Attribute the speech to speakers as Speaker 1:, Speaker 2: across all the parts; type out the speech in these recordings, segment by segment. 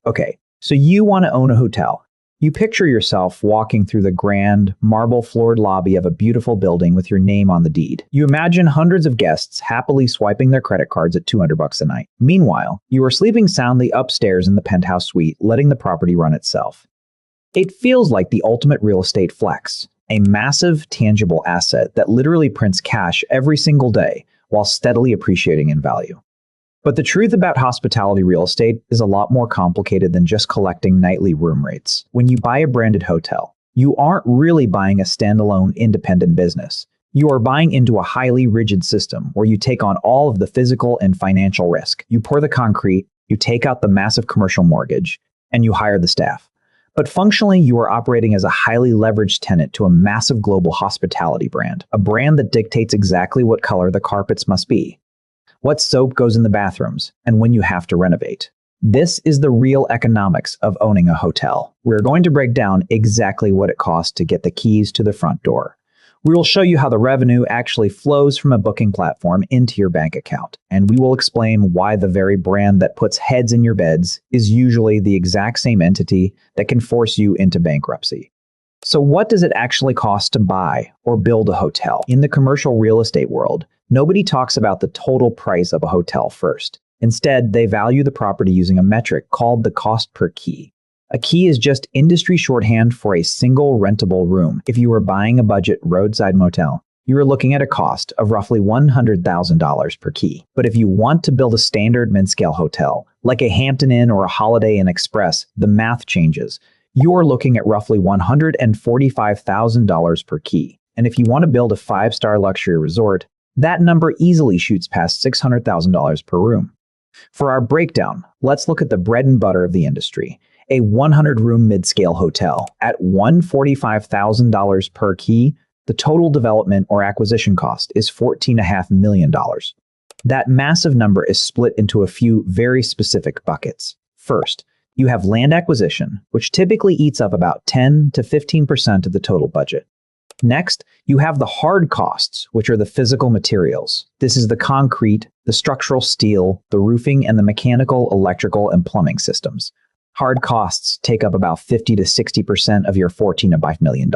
Speaker 1: Okay, so you want to own a hotel. You picture yourself walking through the grand, marble-floored lobby of a beautiful building with your name on the deed. You imagine hundreds of guests happily swiping their credit cards at $200 a night. Meanwhile, you are sleeping soundly upstairs in the penthouse suite, letting the property run itself. It feels like the ultimate real estate flex, a massive, tangible asset that literally prints cash every single day while steadily appreciating in value. But the truth about hospitality real estate is a lot more complicated than just collecting nightly room rates. When you buy a branded hotel, you aren't really buying a standalone independent business. You are buying into a highly rigid system where you take on all of the physical and financial risk. You pour the concrete, you take out the massive commercial mortgage, and you hire the staff. But functionally, you are operating as a highly leveraged tenant to a massive global hospitality brand, a brand that dictates exactly what color the carpets must be, what soap goes in the bathrooms, and when you have to renovate. This is the real economics of owning a hotel. We're going to break down exactly what it costs to get the keys to the front door. We will show you how the revenue actually flows from a booking platform into your bank account, and we will explain why the very brand that puts heads in your beds is usually the exact same entity that can force you into bankruptcy. So what does it actually cost to buy or build a hotel? In the commercial real estate world, nobody talks about the total price of a hotel first. Instead, they value the property using a metric called the cost per key. A key is just industry shorthand for a single rentable room. If you were buying a budget roadside motel, you are looking at a cost of roughly $100,000 per key. But if you want to build a standard midscale hotel, like a Hampton Inn or a Holiday Inn Express, the math changes. You're looking at roughly $145,000 per key. And if you want to build a 5-star luxury resort, that number easily shoots past $600,000 per room. For our breakdown, let's look at the bread and butter of the industry. A 100-room mid-scale hotel at $145,000 per key, the total development or acquisition cost is $14.5 million. That massive number is split into a few very specific buckets. First, you have land acquisition, which typically eats up about 10 to 15% of the total budget. Next, you have the hard costs, which are the physical materials. This is the concrete, the structural steel, the roofing, and the mechanical, electrical, and plumbing systems. Hard costs take up about 50 to 60% of your $14.5 million.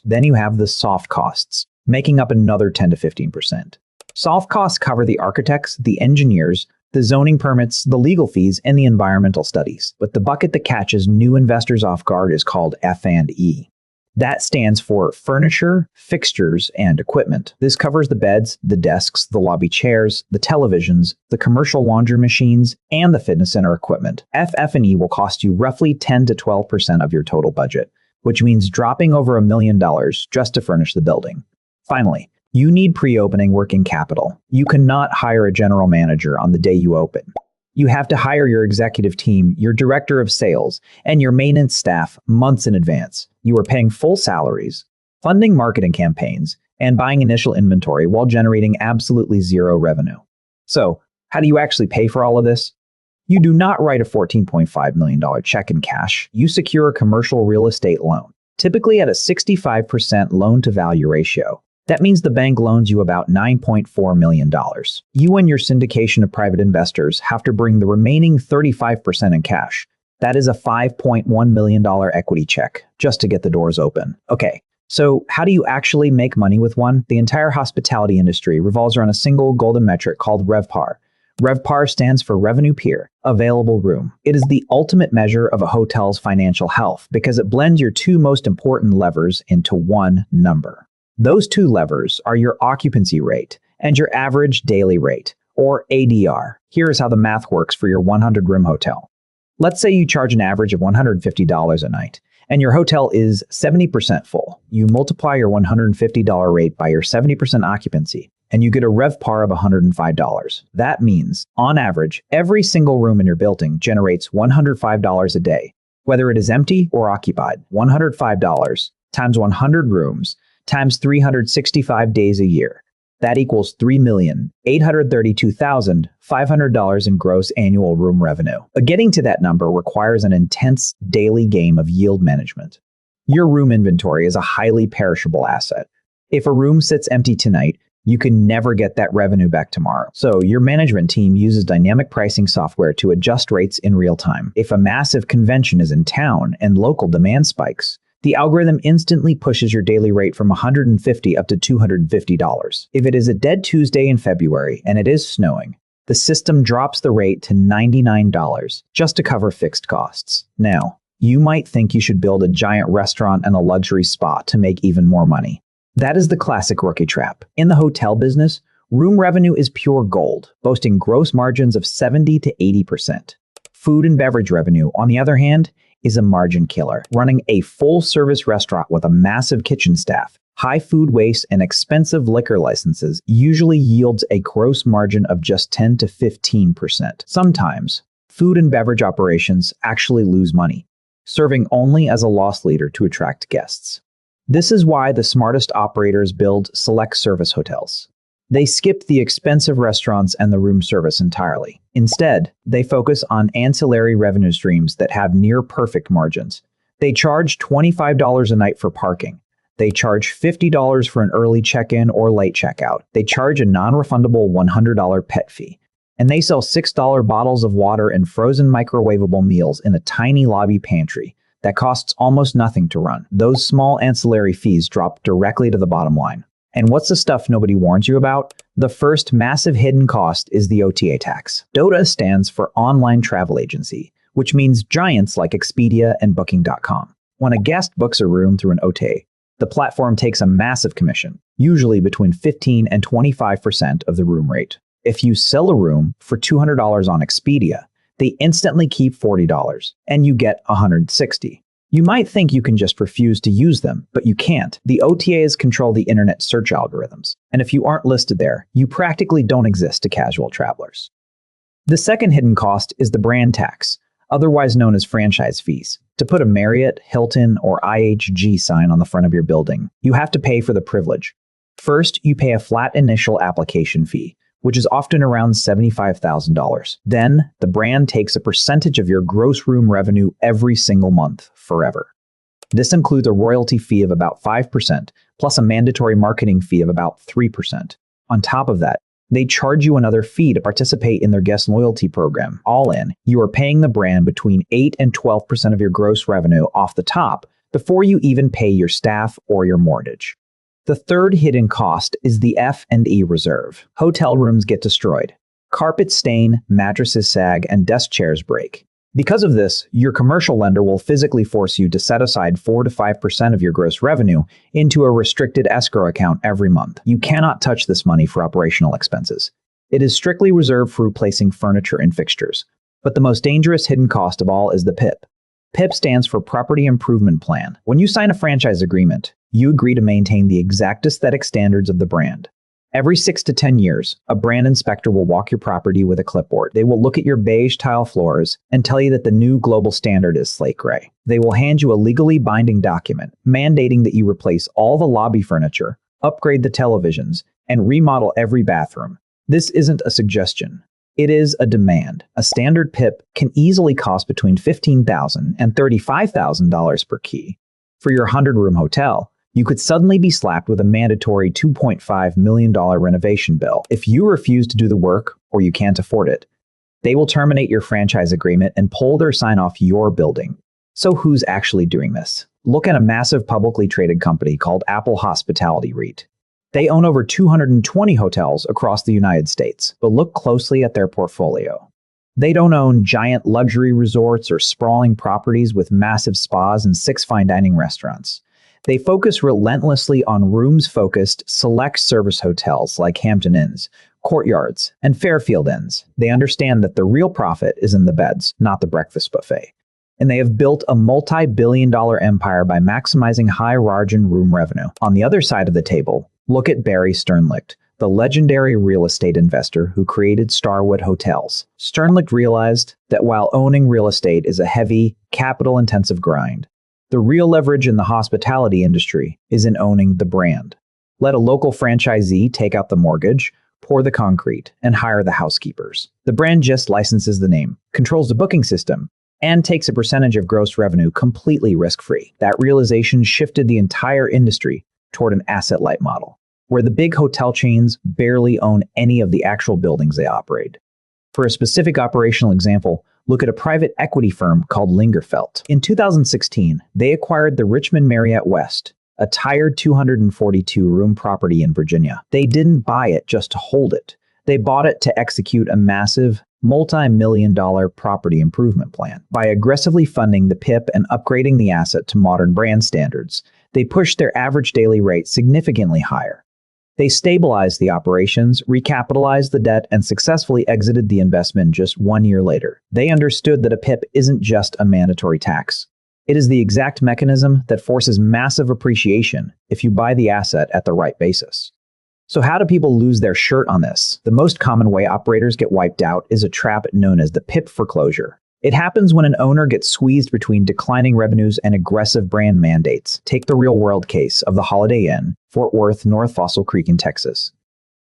Speaker 1: Then you have the soft costs, making up another 10 to 15%. Soft costs cover the architects, the engineers, the zoning permits, the legal fees, and the environmental studies. But the bucket that catches new investors off guard is called F&E. That stands for furniture, fixtures, and equipment. This covers the beds, the desks, the lobby chairs, the televisions, the commercial laundry machines, and the fitness center equipment. FF&E will cost you roughly 10 to 12% of your total budget, which means dropping over $1 million just to furnish the building. Finally, you need pre-opening working capital. You cannot hire a general manager on the day you open. You have to hire your executive team, your director of sales, and your maintenance staff months in advance. You are paying full salaries, funding marketing campaigns, and buying initial inventory while generating absolutely zero revenue. So, how do you actually pay for all of this? You do not write a $14.5 million check in cash. You secure a commercial real estate loan, typically at a 65% loan-to-value ratio. That means the bank loans you about $9.4 million. You and your syndication of private investors have to bring the remaining 35% in cash. That is a $5.1 million equity check just to get the doors open. Okay, so how do you actually make money with one? The entire hospitality industry revolves around a single golden metric called RevPAR. RevPAR stands for Revenue Per Available Room. It is the ultimate measure of a hotel's financial health because it blends your two most important levers into one number. Those two levers are your occupancy rate and your average daily rate, or ADR. Here is how the math works for your 100-room hotel. Let's say you charge an average of $150 a night, and your hotel is 70% full. You multiply your $150 rate by your 70% occupancy, and you get a RevPAR of $105. That means, on average, every single room in your building generates $105 a day, whether it is empty or occupied. $105 times 100 rooms times 365 days a year. That equals $3,832,500 in gross annual room revenue. But getting to that number requires an intense daily game of yield management. Your room inventory is a highly perishable asset. If a room sits empty tonight, You can never get that revenue back tomorrow. So your management team uses dynamic pricing software to adjust rates in real time. If a massive convention is in town and local demand spikes, the algorithm instantly pushes your daily rate from $150 up to $250. If it is a dead Tuesday in February and it is snowing, the system drops the rate to $99 just to cover fixed costs. Now, you might think you should build a giant restaurant and a luxury spa to make even more money. That is the classic rookie trap. In the hotel business, room revenue is pure gold, boasting gross margins of 70 to 80%. Food and beverage revenue, on the other hand, is a margin killer. Running a full-service restaurant with a massive kitchen staff, high food waste, and expensive liquor licenses usually yields a gross margin of just 10 to 15%. Sometimes, food and beverage operations actually lose money, serving only as a loss leader to attract guests. This is why the smartest operators build select service hotels. They skip the expensive restaurants and the room service entirely. Instead, they focus on ancillary revenue streams that have near-perfect margins. They charge $25 a night for parking. They charge $50 for an early check-in or late checkout. They charge a non-refundable $100 pet fee. And they sell $6 bottles of water and frozen microwavable meals in a tiny lobby pantry that costs almost nothing to run. Those small ancillary fees drop directly to the bottom line. And what's the stuff nobody warns you about? The first massive hidden cost is the OTA tax. DOTA stands for Online Travel Agency, which means giants like Expedia and Booking.com. When a guest books a room through an OTA, the platform takes a massive commission, usually between 15 and 25% of the room rate. If you sell a room for $200 on Expedia, they instantly keep $40, and you get $160. You might think you can just refuse to use them, but you can't. The OTAs control the internet search algorithms, and if you aren't listed there, you practically don't exist to casual travelers. The second hidden cost is the brand tax, otherwise known as franchise fees. To put a Marriott, Hilton, or IHG sign on the front of your building, you have to pay for the privilege. First, you pay a flat initial application fee, which is often around $75,000. Then, the brand takes a percentage of your gross room revenue every single month, forever. This includes a royalty fee of about 5%, plus a mandatory marketing fee of about 3%. On top of that, they charge you another fee to participate in their guest loyalty program. All in, you are paying the brand between 8 and 12% of your gross revenue off the top before you even pay your staff or your mortgage. The third hidden cost is the F&E reserve. Hotel rooms get destroyed. Carpets stain, mattresses sag, and desk chairs break. Because of this, your commercial lender will physically force you to set aside 4 to 5% of your gross revenue into a restricted escrow account every month. You cannot touch this money for operational expenses. It is strictly reserved for replacing furniture and fixtures. But the most dangerous hidden cost of all is the PIP. PIP stands for Property Improvement Plan. When you sign a franchise agreement, you agree to maintain the exact aesthetic standards of the brand. Every 6 to 10 years, a brand inspector will walk your property with a clipboard. They will look at your beige tile floors and tell you that the new global standard is slate gray. They will hand you a legally binding document mandating that you replace all the lobby furniture, upgrade the televisions, and remodel every bathroom. This isn't a suggestion. It is a demand. A standard PIP can easily cost between $15,000 and $35,000 per key. For your 100-room hotel, you could suddenly be slapped with a mandatory $2.5 million renovation bill. If you refuse to do the work or you can't afford it, they will terminate your franchise agreement and pull their sign off your building. So who's actually doing this? Look at a massive publicly traded company called Apple Hospitality REIT. They own over 220 hotels across the United States, but look closely at their portfolio. They don't own giant luxury resorts or sprawling properties with massive spas and 6 fine dining restaurants. They focus relentlessly on rooms-focused, select service hotels like Hampton Inns, Courtyards, and Fairfield Inns. They understand that the real profit is in the beds, not the breakfast buffet. And they have built a multi-billion-dollar empire by maximizing high-margin room revenue. On the other side of the table, look at Barry Sternlicht, the legendary real estate investor who created Starwood Hotels. Sternlicht realized that while owning real estate is a heavy, capital-intensive grind, the real leverage in the hospitality industry is in owning the brand. Let a local franchisee take out the mortgage, pour the concrete, and hire the housekeepers. The brand just licenses the name, controls the booking system, and takes a percentage of gross revenue completely risk-free. That realization shifted the entire industry toward an asset-light model. where the big hotel chains barely own any of the actual buildings they operate. For a specific operational example, look at a private equity firm called Lingerfelt. In 2016, they acquired the Richmond Marriott West, a tired 242-room property in Virginia. They didn't buy it just to hold it. They bought it to execute a massive, multi-million-dollar property improvement plan. By aggressively funding the PIP and upgrading the asset to modern brand standards, they pushed their average daily rate significantly higher. They stabilized the operations, recapitalized the debt, and successfully exited the investment just 1 year later. They understood that a PIP isn't just a mandatory tax. It is the exact mechanism that forces massive appreciation if you buy the asset at the right basis. So how do people lose their shirt on this? The most common way operators get wiped out is a trap known as the PIP foreclosure. It happens when an owner gets squeezed between declining revenues and aggressive brand mandates. Take the real-world case of the Holiday Inn, Fort Worth, North Fossil Creek in Texas.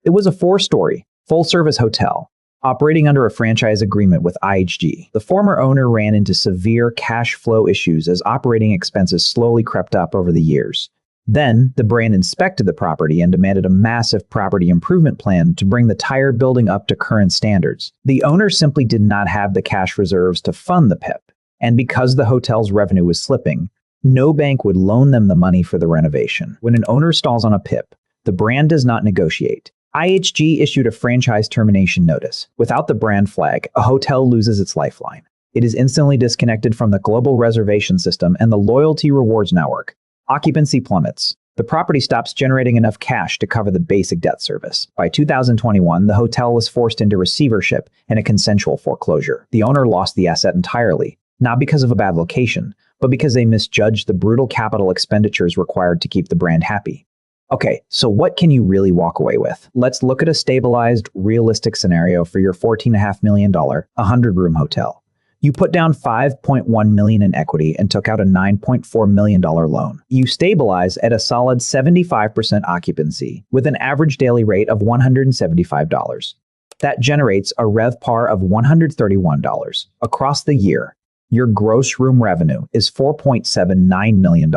Speaker 1: It was a 4-story, full-service hotel, operating under a franchise agreement with IHG. The former owner ran into severe cash flow issues as operating expenses slowly crept up over the years. Then, the brand inspected the property and demanded a massive property improvement plan to bring the entire building up to current standards. The owner simply did not have the cash reserves to fund the PIP, and because the hotel's revenue was slipping, no bank would loan them the money for the renovation. When an owner stalls on a PIP, the brand does not negotiate. IHG issued a franchise termination notice. Without the brand flag, a hotel loses its lifeline. It is instantly disconnected from the global reservation system and the loyalty rewards network. Occupancy plummets. The property stops generating enough cash to cover the basic debt service. By 2021, the hotel was forced into receivership and a consensual foreclosure. The owner lost the asset entirely, not because of a bad location, but because they misjudged the brutal capital expenditures required to keep the brand happy. Okay, so what can you really walk away with? Let's look at a stabilized, realistic scenario for your $14.5 million, 100-room hotel. You put down $5.1 million in equity and took out a $9.4 million loan. You stabilize at a solid 75% occupancy with an average daily rate of $175. That generates a RevPAR of $131. Across the year, your gross room revenue is $4.79 million.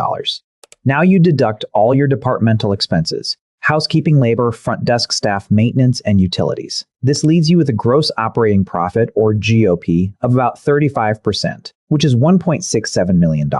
Speaker 1: Now you deduct all your departmental expenses: housekeeping labor, front desk staff, maintenance, and utilities. This leaves you with a gross operating profit, or GOP, of about 35%, which is $1.67 million.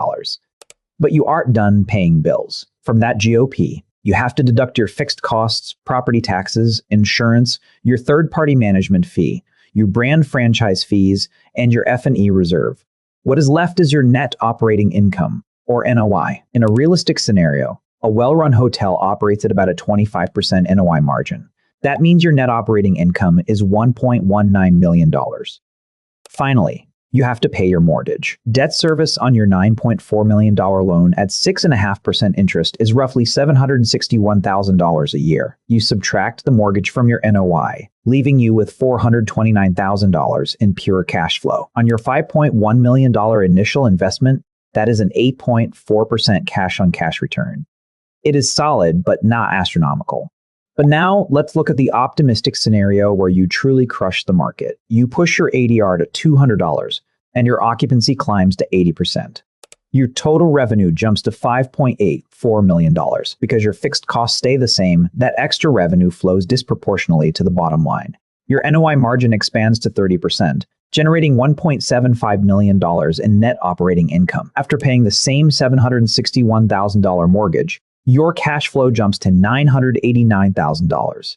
Speaker 1: But you aren't done paying bills. From that GOP, you have to deduct your fixed costs, property taxes, insurance, your third-party management fee, your brand franchise fees, and your F&E reserve. What is left is your net operating income, or NOI. In a realistic scenario, a well-run hotel operates at about a 25% NOI margin. That means your net operating income is $1.19 million. Finally, you have to pay your mortgage. Debt service on your $9.4 million loan at 6.5% interest is roughly $761,000 a year. You subtract the mortgage from your NOI, leaving you with $429,000 in pure cash flow. On your $5.1 million initial investment, that is an 8.4% cash-on-cash return. It is solid, but not astronomical. But now, let's look at the optimistic scenario where you truly crush the market. You push your ADR to $200, and your occupancy climbs to 80%. Your total revenue jumps to $5.84 million. Because your fixed costs stay the same, that extra revenue flows disproportionately to the bottom line. Your NOI margin expands to 30%, generating $1.75 million in net operating income. After paying the same $761,000 mortgage, your cash flow jumps to $989,000.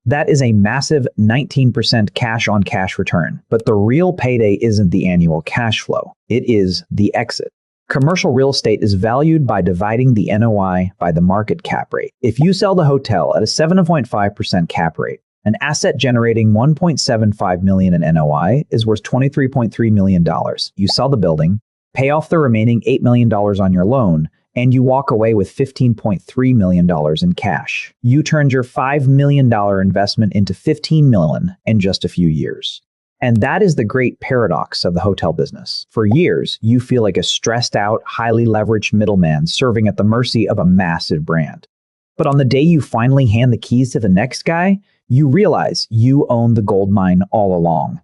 Speaker 1: That is a massive 19% cash-on-cash return. But the real payday isn't the annual cash flow. It is the exit. Commercial real estate is valued by dividing the NOI by the market cap rate. If you sell the hotel at a 7.5% cap rate, an asset generating $1.75 million in NOI is worth $23.3 million. You sell the building, pay off the remaining $8 million on your loan, and you walk away with $15.3 million in cash. You turned your $5 million investment into $15 million in just a few years. And that is the great paradox of the hotel business. For years, you feel like a stressed out, highly leveraged middleman serving at the mercy of a massive brand. But on the day you finally hand the keys to the next guy, you realize you own the gold mine all along.